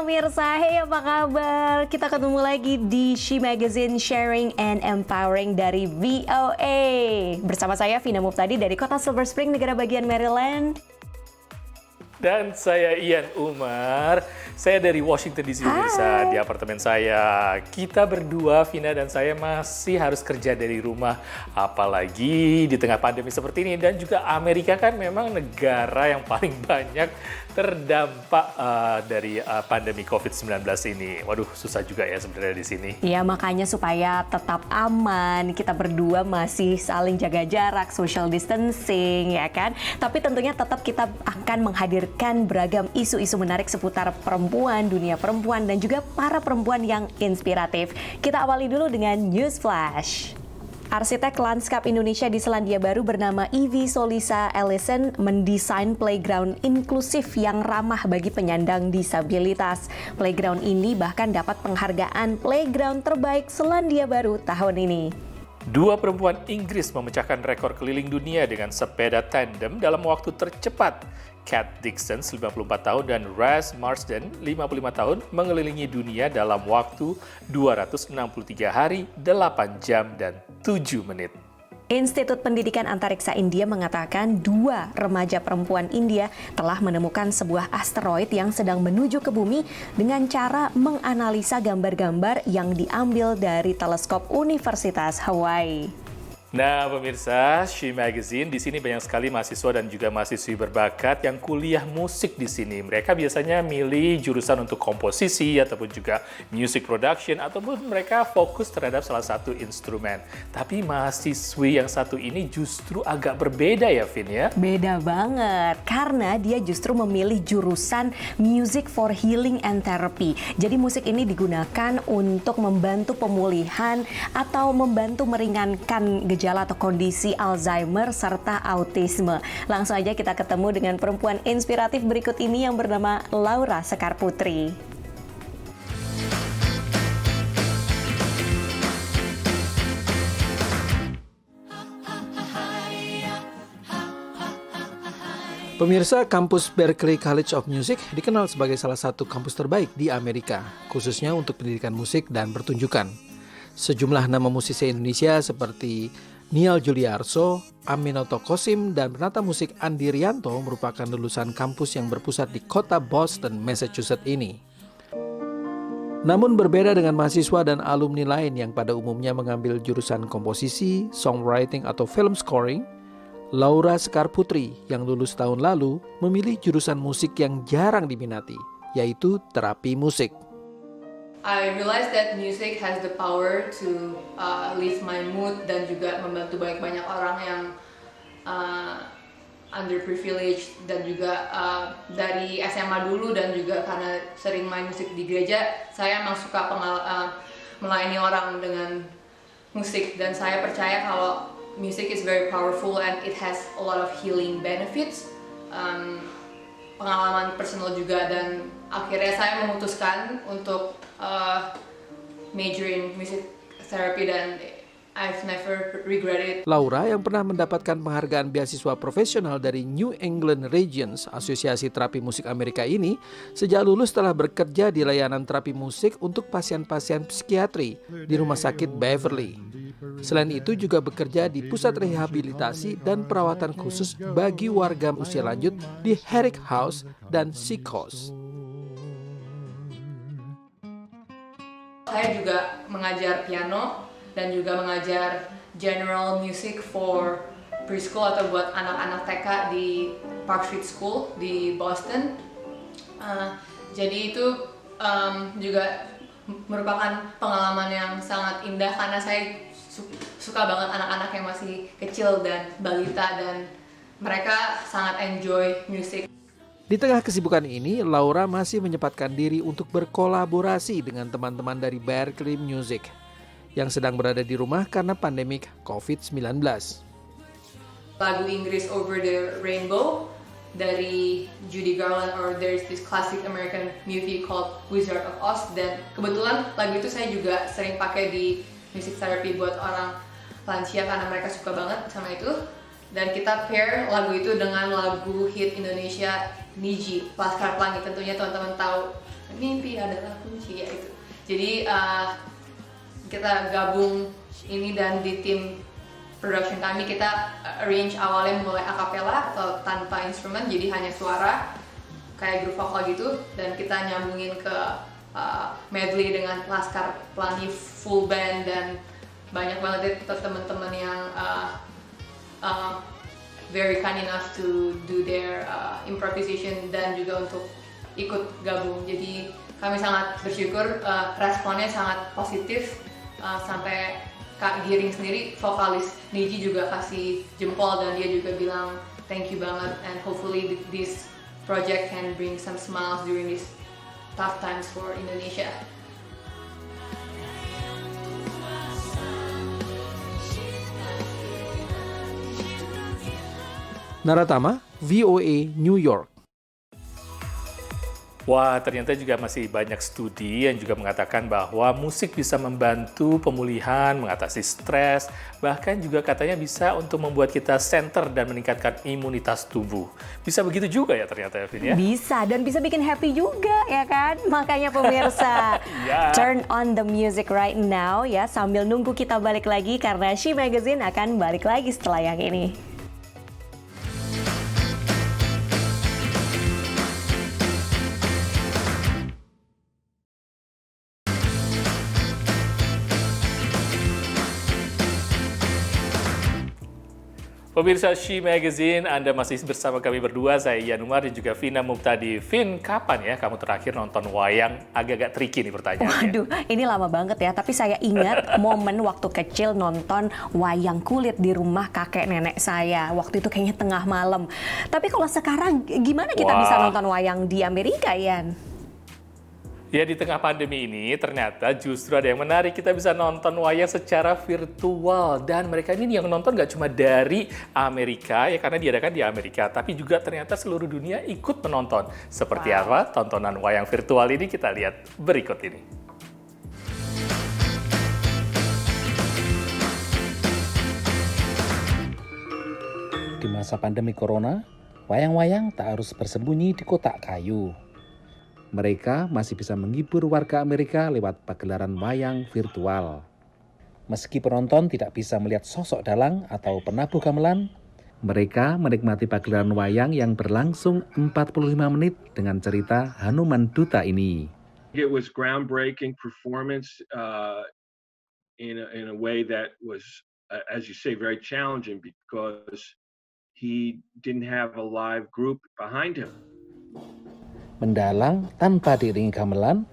pemirsa, hey apa kabar? Kita ketemu lagi di She Magazine Sharing and Empowering dari VOA. Bersama saya Vina Muftadi dari kota Silver Spring, negara bagian Maryland. Dan saya Ian Umar, saya dari Washington DC, pemirsa, di apartemen saya. Kita berdua, Vina dan saya, masih harus kerja dari rumah. Apalagi di tengah pandemi seperti ini. Dan juga Amerika kan memang negara yang paling banyak terdampak dari pandemi COVID-19 ini. Waduh, susah juga ya sebenarnya di sini. Ya, makanya supaya tetap aman, kita berdua masih saling jaga jarak, social distancing, ya kan? Tapi tentunya tetap kita akan menghadirkan beragam isu-isu menarik seputar perempuan, dunia perempuan, dan juga para perempuan yang inspiratif. Kita awali dulu dengan News Flash. Arsitek lanskap Indonesia di Selandia Baru bernama Ivy Solisa Ellison mendesain playground inklusif yang ramah bagi penyandang disabilitas. Playground ini bahkan dapat penghargaan playground terbaik Selandia Baru tahun ini. Dua perempuan Inggris memecahkan rekor keliling dunia dengan sepeda tandem dalam waktu tercepat. Kat Dixon, 54 tahun, dan Raz Marsden, 55 tahun, mengelilingi dunia dalam waktu 263 hari, 8 jam, dan 7 menit. Institut Pendidikan Antariksa India mengatakan 2 remaja perempuan India telah menemukan sebuah asteroid yang sedang menuju ke bumi dengan cara menganalisa gambar-gambar yang diambil dari teleskop Universitas Hawaii. Nah, pemirsa, She Magazine, di sini banyak sekali mahasiswa dan juga mahasiswi berbakat yang kuliah musik di sini. Mereka biasanya milih jurusan untuk komposisi ataupun juga music production ataupun mereka fokus terhadap salah satu instrumen. Tapi mahasiswi yang satu ini justru agak berbeda ya, Vin ya? Beda banget, karena dia justru memilih jurusan Music for Healing and Therapy. Jadi musik ini digunakan untuk membantu pemulihan atau membantu meringankan gejala atau kondisi Alzheimer serta autisme. Langsung aja kita ketemu dengan perempuan inspiratif berikut ini yang bernama Laura Sekar Putri. Pemirsa, kampus Berklee College of Music dikenal sebagai salah satu kampus terbaik di Amerika, khususnya untuk pendidikan musik dan pertunjukan. Sejumlah nama musisi Indonesia seperti Niall Juliarso, Aminoto Kosim, dan penata musik Andi Rianto merupakan lulusan kampus yang berpusat di kota Boston, Massachusetts ini. Namun berbeda dengan mahasiswa dan alumni lain yang pada umumnya mengambil jurusan komposisi, songwriting, atau film scoring, Laura Sekar Putri yang lulus tahun lalu memilih jurusan musik yang jarang diminati, yaitu terapi musik. I realized that music has the power to lift my mood dan juga membantu banyak orang yang underprivileged, dan juga dari SMA dulu dan juga karena sering main musik di gereja, saya emang suka melayani orang dengan musik, dan saya percaya kalau music is very powerful and it has a lot of healing benefits. Pengalaman personal juga, dan akhirnya saya memutuskan untuk major in music therapy, dan I've never regretted. Laura yang pernah mendapatkan penghargaan beasiswa profesional dari New England Regions, Asosiasi Terapi Musik Amerika ini, sejak lulus telah bekerja di layanan terapi musik untuk pasien-pasien psikiatri di Rumah Sakit Beverly. Selain itu juga bekerja di pusat rehabilitasi dan perawatan khusus bagi warga usia lanjut di Herrick House dan Sick House. Saya juga mengajar piano dan juga mengajar general music for preschool atau buat anak-anak TK di Park Street School di Boston. Jadi itu juga merupakan pengalaman yang sangat indah karena saya suka banget anak-anak yang masih kecil dan balita, dan mereka sangat enjoy music. Di tengah kesibukan ini, Laura masih menyempatkan diri untuk berkolaborasi dengan teman-teman dari Berklee Music yang sedang berada di rumah karena pandemik COVID-19. Lagu Inggris Over the Rainbow dari Judy Garland, or there's this classic American movie called Wizard of Oz, dan kebetulan lagu itu saya juga sering pakai di music therapy buat orang lansia karena mereka suka banget sama itu. Dan kita pair lagu itu dengan lagu hit Indonesia Niji, Laskar Pelangi. Tentunya teman-teman tahu mimpi adalah kunci ya itu. Jadi kita gabung ini, dan di tim production kami kita arrange awalnya mulai acapella atau tanpa instrumen, jadi hanya suara kayak group vokal gitu, dan kita nyambungin ke medley dengan Laskar Pelangi full band, dan banyak banget deh teman-teman yang very kind enough to do their improvisation dan juga untuk ikut gabung. Jadi kami sangat bersyukur, responnya sangat positif, sampai Kak Giring sendiri, vokalis Niji juga kasih jempol, dan dia juga bilang thank you banget, and hopefully this project can bring some smiles during these tough times for Indonesia. Naratama, VOA New York. Wah, ternyata juga masih banyak studi yang juga mengatakan bahwa musik bisa membantu pemulihan, mengatasi stres, bahkan juga katanya bisa untuk membuat kita center dan meningkatkan imunitas tubuh. Bisa begitu juga ya ternyata, Evin ya? Bisa, dan bisa bikin happy juga ya kan? Makanya pemirsa, Ya. turn on the music right now ya, sambil nunggu kita balik lagi karena She Magazine akan balik lagi setelah yang ini. Pemirsa She Magazine, Anda masih bersama kami berdua, saya Ian Umar dan juga Vina Muptadi. Vin, kapan ya kamu terakhir nonton wayang? Agak-agak tricky nih pertanyaannya. Waduh, ini lama banget ya. Tapi saya ingat momen waktu kecil nonton wayang kulit di rumah kakek nenek saya. Waktu itu kayaknya tengah malam. Tapi kalau sekarang gimana kita bisa nonton wayang di Amerika, Ian? Ya, di tengah pandemi ini ternyata justru ada yang menarik. Kita bisa nonton wayang secara virtual. Dan mereka ini yang nonton nggak cuma dari Amerika, ya karena diadakan di Amerika. Tapi juga ternyata seluruh dunia ikut menonton. Seperti apa tontonan wayang virtual ini, kita lihat berikut ini. Di masa pandemi corona, wayang-wayang tak harus bersembunyi di kotak kayu. Mereka masih bisa menghibur warga Amerika lewat pagelaran wayang virtual. Meski penonton tidak bisa melihat sosok dalang atau penabuh gamelan, mereka menikmati pagelaran wayang yang berlangsung 45 menit dengan cerita Hanuman Duta ini. It was groundbreaking performance in a way that was, as you say, very challenging because he didn't have a live group behind him. Mendalang tanpa diiringi gamelan,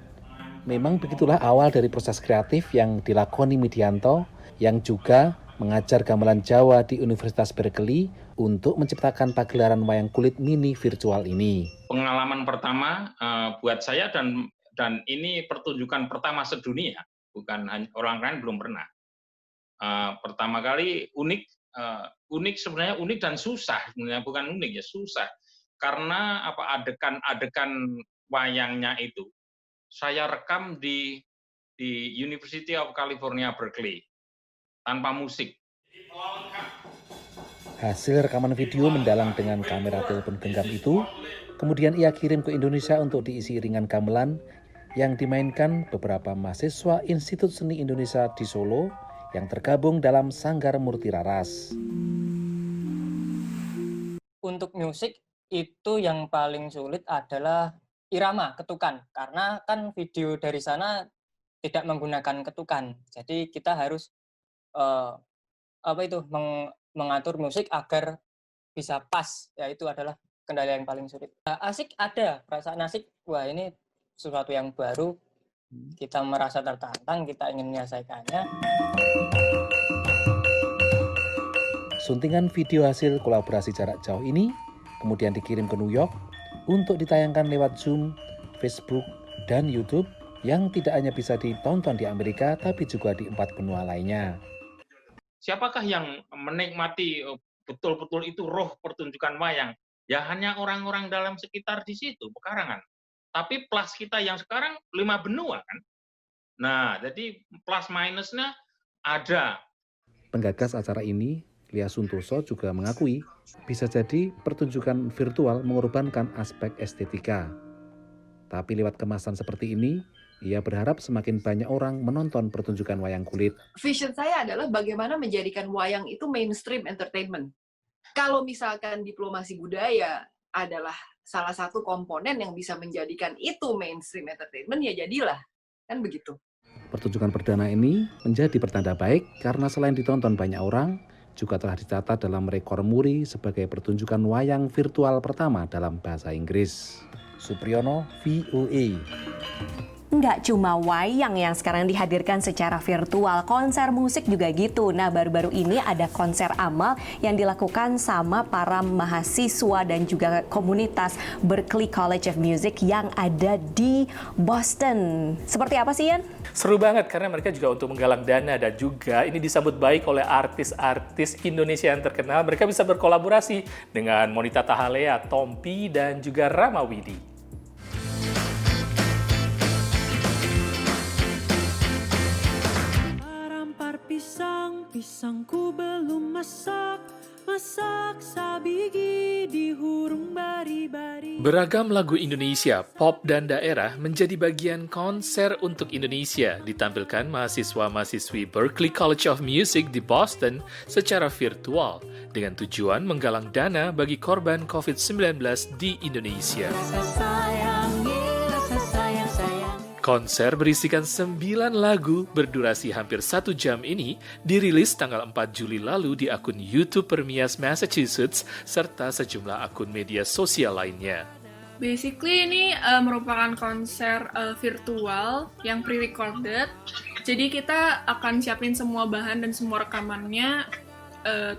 memang begitulah awal dari proses kreatif yang dilakoni Midianto yang juga mengajar gamelan Jawa di Universitas Berkeley untuk menciptakan pagelaran wayang kulit mini virtual ini. Pengalaman pertama buat saya dan ini pertunjukan pertama sedunia, bukan hanya orang lain belum pernah. Pertama kali unik sebenarnya, unik dan susah sebenarnya, bukan unik ya, susah. Karena adegan wayangnya itu saya rekam di University of California Berkeley tanpa musik. Hasil rekaman video mendalang dengan kamera telepon genggam itu kemudian ia kirim ke Indonesia untuk diisi iringan gamelan yang dimainkan beberapa mahasiswa Institut Seni Indonesia di Solo yang tergabung dalam Sanggar Murti Raras. Untuk musik itu yang paling sulit adalah irama, ketukan. Karena kan video dari sana tidak menggunakan ketukan. Jadi kita harus mengatur musik agar bisa pas. Ya itu adalah kendala yang paling sulit. Asik ada, perasaan asik. Wah ini sesuatu yang baru. Kita merasa tertantang, kita ingin menyelesaikannya. Suntingan video hasil kolaborasi jarak jauh ini kemudian dikirim ke New York untuk ditayangkan lewat Zoom, Facebook, dan YouTube yang tidak hanya bisa ditonton di Amerika tapi juga di 4 benua lainnya. Siapakah yang menikmati betul-betul itu roh pertunjukan wayang? Ya hanya orang-orang dalam sekitar di situ, pekarangan. Tapi plus kita yang sekarang 5 benua kan. Nah, jadi plus minusnya ada. Penggagas acara ini, Lia Suntoso juga mengakui bisa jadi pertunjukan virtual mengorbankan aspek estetika. Tapi lewat kemasan seperti ini, ia berharap semakin banyak orang menonton pertunjukan wayang kulit. Vision saya adalah bagaimana menjadikan wayang itu mainstream entertainment. Kalau misalkan diplomasi budaya adalah salah satu komponen yang bisa menjadikan itu mainstream entertainment, ya jadilah. Kan begitu. Pertunjukan perdana ini menjadi pertanda baik karena selain ditonton banyak orang, juga telah dicatat dalam rekor muri sebagai pertunjukan wayang virtual pertama dalam bahasa Inggris. Supriyono, VOA. Nggak cuma wayang yang sekarang dihadirkan secara virtual, konser musik juga gitu. Nah, baru-baru ini ada konser amal yang dilakukan sama para mahasiswa dan juga komunitas Berklee College of Music yang ada di Boston. Seperti apa sih, Ian? Seru banget karena mereka juga untuk menggalang dana dan juga ini disambut baik oleh artis-artis Indonesia yang terkenal. Mereka bisa berkolaborasi dengan Monita Tahalea, Tompi, dan juga Rama Widi. Pisangku belum masak sabigi di hurung bari-bari. Beragam lagu Indonesia, pop dan daerah menjadi bagian konser untuk Indonesia ditampilkan mahasiswa-mahasiswi Berklee College of Music di Boston secara virtual dengan tujuan menggalang dana bagi korban COVID-19 di Indonesia. Konser berisikan 9 lagu berdurasi hampir 1 jam ini dirilis tanggal 4 Juli lalu di akun YouTube Permias Massachusetts serta sejumlah akun media sosial lainnya. Basically ini merupakan konser virtual yang pre-recorded. Jadi kita akan siapin semua bahan dan semua rekamannya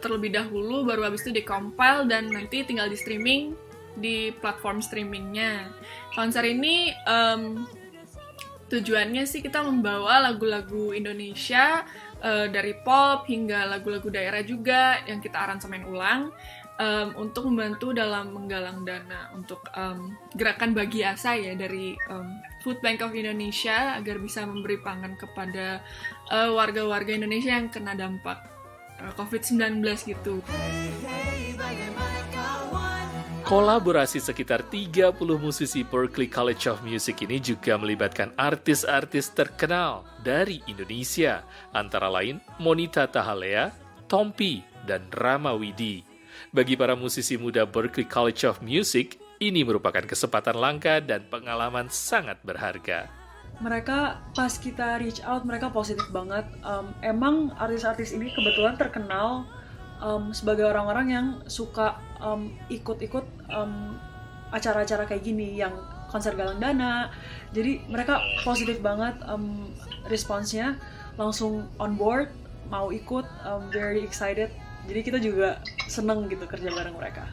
terlebih dahulu, baru habis itu di-compile dan nanti tinggal di-streaming di platform streamingnya. Konser ini tujuannya sih kita membawa lagu-lagu Indonesia dari pop hingga lagu-lagu daerah juga yang kita aransemen ulang untuk membantu dalam menggalang dana untuk gerakan Bagi Asa ya dari Food Bank of Indonesia agar bisa memberi pangan kepada warga-warga Indonesia yang kena dampak COVID-19 gitu. Kolaborasi sekitar 30 musisi Berklee College of Music ini juga melibatkan artis-artis terkenal dari Indonesia, antara lain Monita Tahalea, Tompi, dan Rama Widi. Bagi para musisi muda Berklee College of Music, ini merupakan kesempatan langka dan pengalaman sangat berharga. Mereka pas kita reach out, mereka positif banget. Emang artis-artis ini kebetulan terkenal sebagai orang-orang yang suka ikut-ikut acara-acara kayak gini, yang konser galang dana. Jadi mereka positif banget responsnya, langsung on board, mau ikut, very excited. Jadi kita juga seneng gitu kerja bareng mereka.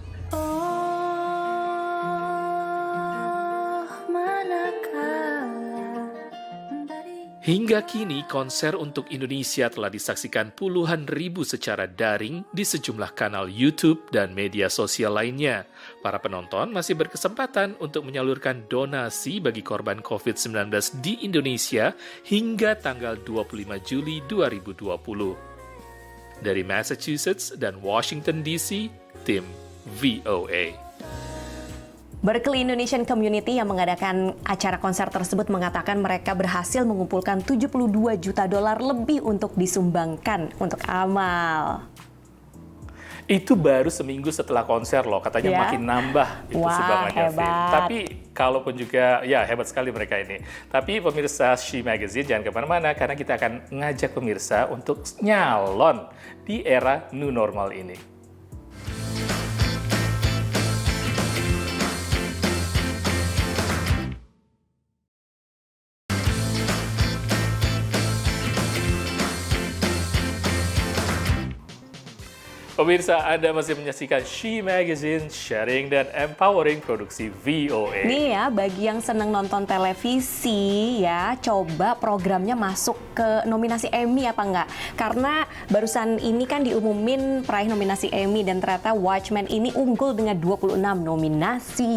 Hingga kini, konser untuk Indonesia telah disaksikan puluhan ribu secara daring di sejumlah kanal YouTube dan media sosial lainnya. Para penonton masih berkesempatan untuk menyalurkan donasi bagi korban COVID-19 di Indonesia hingga tanggal 25 Juli 2020. Dari Massachusetts dan Washington DC, tim VOA. Berklee Indonesian Community yang mengadakan acara konser tersebut mengatakan mereka berhasil mengumpulkan $72 juta lebih untuk disumbangkan untuk amal. Itu baru seminggu setelah konser loh, katanya makin nambah itu sumbangannya, Vin. Tapi kalaupun juga, ya hebat sekali mereka ini. Tapi pemirsa She Magazine jangan kemana-mana karena kita akan ngajak pemirsa untuk nyalon di era new normal ini. Pemirsa, Anda masih menyaksikan She Magazine, sharing dan empowering produksi VOA. Nih ya, bagi yang seneng nonton televisi ya, coba programnya masuk ke nominasi Emmy apa enggak? Karena barusan ini kan diumumin peraih nominasi Emmy dan ternyata Watchmen ini unggul dengan 26 nominasi.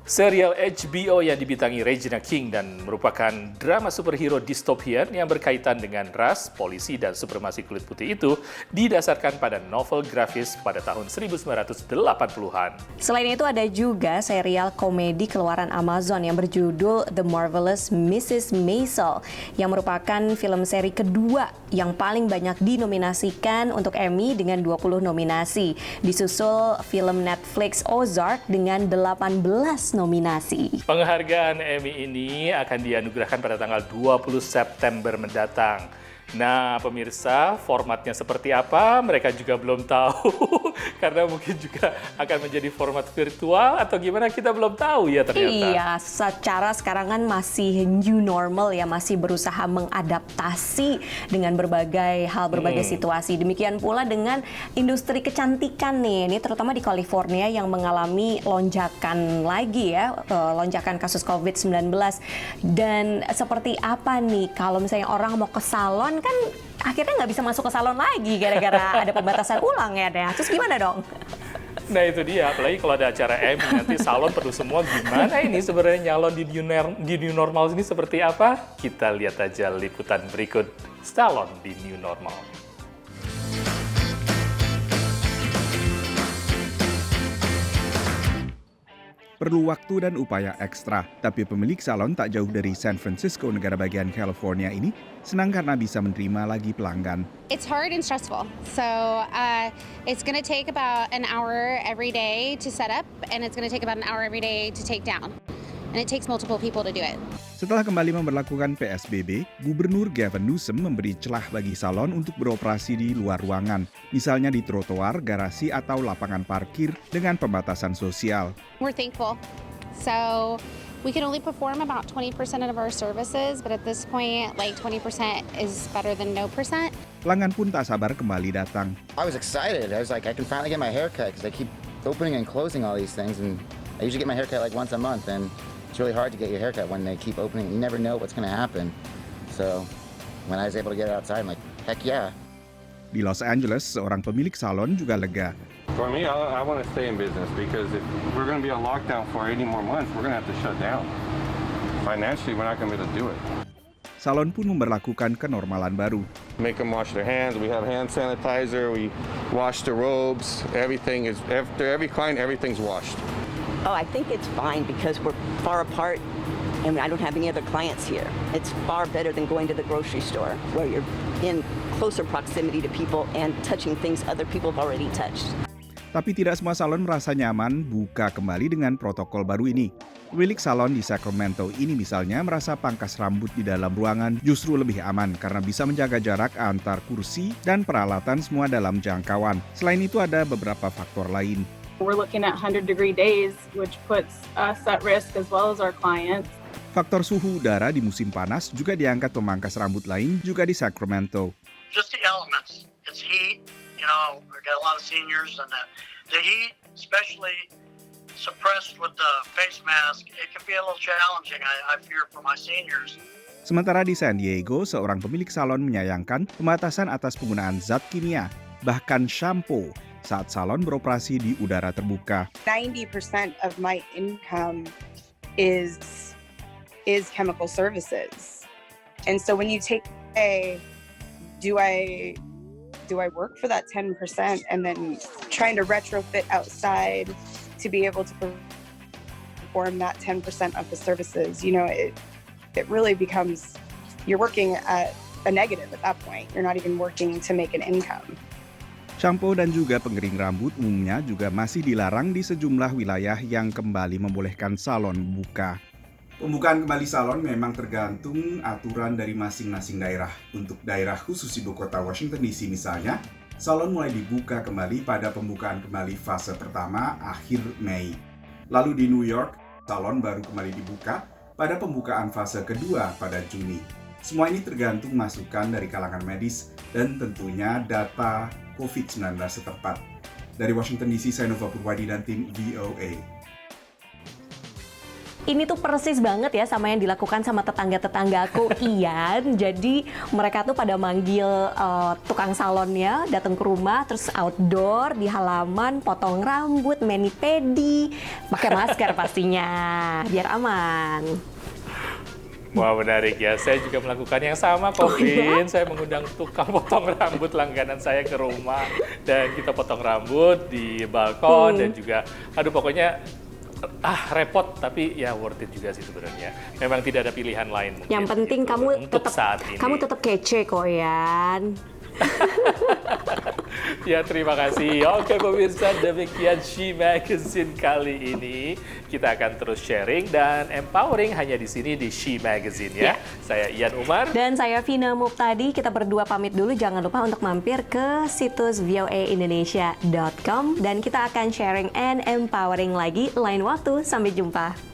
Serial HBO yang dibintangi Regina King dan merupakan drama superhero distopian yang berkaitan dengan ras, polisi, dan supremasi kulit putih itu didasarkan pada novel grafis pada tahun 1980-an. Selain itu ada juga serial komedi keluaran Amazon yang berjudul The Marvelous Mrs. Maisel yang merupakan film seri kedua yang paling banyak dinominasikan untuk Emmy dengan 20 nominasi. Disusul film Netflix Ozark dengan 18 nominasi. Penghargaan Emmy ini akan dianugerahkan pada tanggal 20 September mendatang. Nah, pemirsa, formatnya seperti apa? Mereka juga belum tahu. Karena mungkin juga akan menjadi format virtual atau gimana, kita belum tahu ya ternyata. Iya, secara sekarang kan masih new normal ya, masih berusaha mengadaptasi dengan berbagai hal, berbagai situasi. Demikian pula dengan industri kecantikan nih, ini terutama di California yang mengalami lonjakan lagi ya, lonjakan kasus COVID-19. Dan seperti apa nih kalau misalnya orang mau ke salon kan akhirnya nggak bisa masuk ke salon lagi gara-gara ada pembatasan ulang ya deh. Terus gimana dong? Nah itu dia, apalagi kalau ada acara Emmy nanti salon penuh semua. Gimana ini sebenarnya nyalon di new normal ini seperti apa? Kita lihat aja liputan berikut salon di new normal. Perlu waktu dan upaya ekstra, tapi pemilik salon tak jauh dari San Francisco, negara bagian California ini, senang karena bisa menerima lagi pelanggan. It's hard and stressful, so it's going to take about an hour every day to set up, and it's going to take about an hour every day to take down. And it takes multiple people to do it. Setelah kembali memberlakukan PSBB, Gubernur Gavin Newsom memberi celah bagi salon untuk beroperasi di luar ruangan, misalnya di trotoar, garasi, atau lapangan parkir dengan pembatasan sosial. We're thankful. So we can only perform about 20% of our services, but at this point, like 20% is better than no percent. Pelanggan pun tak sabar kembali datang. I was excited. I was like, I can finally get my hair cut because they keep opening and closing all these things, and I usually get my hair cut like once a month, and it's really hard to get your haircut when they keep opening. You never know what's going to happen. So when I was able to get it outside, I'm like, heck yeah. Di Los Angeles, seorang pemilik salon juga lega. For me, I want to stay in business because if we're going to be on lockdown for 80 more months, we're going to have to shut down. Financially, we're not going to be able to do it. Salon pun memberlakukan kenormalan baru. Make them wash their hands. We have hand sanitizer. We wash the robes. Everything is, after every client, everything's washed. Oh, I think it's fine because we're far apart and I don't have any other clients here. It's far better than going to the grocery store where you're in closer proximity to people and touching things other people have already touched. Tapi tidak semua salon merasa nyaman buka kembali dengan protokol baru ini. Pemilik salon di Sacramento ini misalnya merasa pangkas rambut di dalam ruangan justru lebih aman karena bisa menjaga jarak antar kursi dan peralatan semua dalam jangkauan. Selain itu ada beberapa faktor lain. We're looking at 100-degree days, which puts us at risk as well as our clients. Faktor suhu udara di musim panas juga diangkat pemangkas rambut lain juga di Sacramento. Just the elements. It's heat. You know, we've got a lot of seniors, and the heat, especially suppressed with the face mask, it can be a little challenging, I fear, for my seniors. Sementara di San Diego, seorang pemilik salon menyayangkan pembatasan atas penggunaan zat kimia, bahkan shampoo, saat salon beroperasi di udara terbuka. 90% of my income is chemical services. And so when you take do I work for that 10% and then trying to retrofit outside to be able to perform that 10% of the services, you know, it really becomes, you're working at a negative at that point. You're not even working to make an income. Shampoo dan juga pengering rambut umumnya juga masih dilarang di sejumlah wilayah yang kembali membolehkan salon buka. Pembukaan kembali salon memang tergantung aturan dari masing-masing daerah. Untuk daerah khusus ibu kota Washington DC misalnya, salon mulai dibuka kembali pada pembukaan kembali fase pertama akhir Mei. Lalu di New York, salon baru kembali dibuka pada pembukaan fase kedua pada Juni. Semua ini tergantung masukan dari kalangan medis dan tentunya data COVID-19 setempat. Dari Washington DC, saya Nova Purwadi dan tim VOA. Ini tuh persis banget ya sama yang dilakukan sama tetangga-tetanggaku, Ian. Jadi mereka tuh pada manggil tukang salonnya datang ke rumah, terus outdoor di halaman, potong rambut, mani-pedi, pakai masker pastinya, biar aman. Wah, menarik ya. Saya juga melakukan yang sama, Vin. Saya mengundang tukang potong rambut langganan saya ke rumah. Dan kita potong rambut di balkon dan juga, aduh pokoknya repot, tapi ya worth it juga sih sebenarnya. Memang tidak ada pilihan lain mungkin. Yang penting gitu, kamu tetap kece kok, Yan. Ya, terima kasih. Oke pemirsa, demikian She Magazine kali ini. Kita akan terus sharing dan empowering hanya di sini di She Magazine ya. Saya Ian Umar. Dan saya Vina Muptadi. Kita berdua pamit dulu. Jangan lupa untuk mampir ke situs voaindonesia.com dan kita akan sharing and empowering lagi lain waktu. Sampai jumpa.